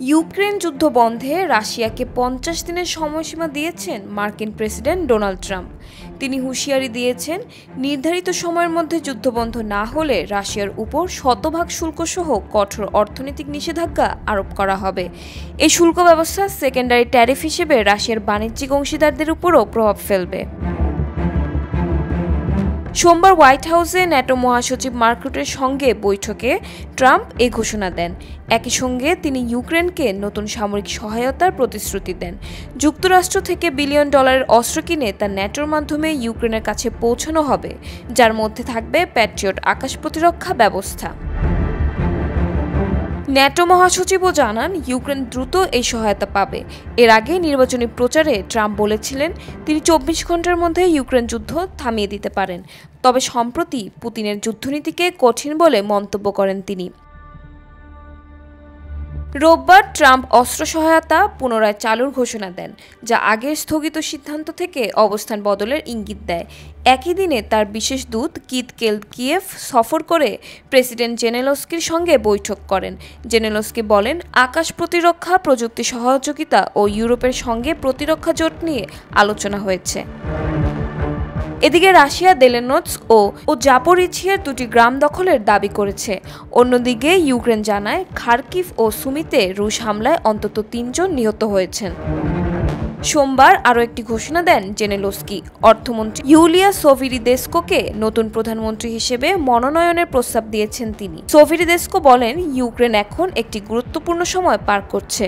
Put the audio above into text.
Ukraine যুদ্ধ বন্ধে রাশিয়াকে ৫০ দিনের সময়সীমা দিয়েছেন মার্কিন প্রেসিডেন্ট ডোনাল্ড ট্রাম্প। তিনি হুঁশিয়ারি দিয়েছেন, নির্ধারিত সময়ের মধ্যে যুদ্ধবন্ধ না হলে রাশিয়ার উপর শতভাগ শুল্কসহ কঠোর অর্থনৈতিক নিষেধাজ্ঞা আরোপ করা হবে। এই শুল্ক ব্যবস্থা সেকেন্ডারি ট্যারিফ হিসেবে রাশিয়ার বাণিজ্যিক অংশীদারদের উপরও প্রভাব ফেলবে। সোমবার হোয়াইট হাউসে ন্যাটো মহাসচিব মার্ক রুটের সঙ্গে বৈঠকে ট্রাম্প এই ঘোষণা দেন। একই সঙ্গে তিনি ইউক্রেনকে নতুন সামরিক সহায়তার প্রতিশ্রুতি দেন। যুক্তরাষ্ট্র থেকে $1 বিলিয়ন অস্ত্র কিনে তা ন্যাটোর মাধ্যমে ইউক্রেনের কাছে পৌঁছানো হবে, যার মধ্যে থাকবে প্যাট্রিয়ট আকাশ প্রতিরক্ষা ব্যবস্থা। ন্যাটো মহাসচিবও জানান, ইউক্রেন দ্রুত এই সহায়তা পাবে। এর আগে নির্বাচনী প্রচারে ট্রাম্প বলেছিলেন তিনি ২৪ ঘন্টার মধ্যে ইউক্রেন যুদ্ধ থামিয়ে দিতে পারেন। তবে সম্প্রতি পুতিনের যুদ্ধনীতিকে কঠিন বলে মন্তব্য করেন তিনি। রোববার ট্রাম্প অস্ত্র সহায়তা পুনরায় চালুর ঘোষণা দেন, যা আগের স্থগিত সিদ্ধান্ত থেকে অবস্থান বদলের ইঙ্গিত দেয়। একই দিনে তার বিশেষ দূত কিথ কেলদ কিয়েভ সফর করে প্রেসিডেন্ট জেলেনস্কির সঙ্গে বৈঠক করেন। জেলেনস্কি বলেন, আকাশ প্রতিরক্ষা প্রযুক্তি সহযোগিতা ও ইউরোপের সঙ্গে প্রতিরক্ষা জোট নিয়ে আলোচনা হয়েছে। এদিকে রাশিয়া দেলেনস্ক ও জাপোরিঝিয়ার 2টি গ্রাম দখলের দাবি করেছে। অন্যদিকে ইউক্রেন জানায়, খার্কিভ ও সুমিতে রুশ হামলায় অন্তত 3 জন নিহত হয়েছেন। সোমবার আরও একটি ঘোষণা দেন জেলেনস্কি। অর্থমন্ত্রী ইউলিয়া সোভিরিদেস্কোকে নতুন প্রধানমন্ত্রী হিসেবে মনোনয়নের প্রস্তাব দিয়েছেন তিনি। সোভিরিদেস্কো বলেন, ইউক্রেন এখন একটি গুরুত্বপূর্ণ সময় পার করছে।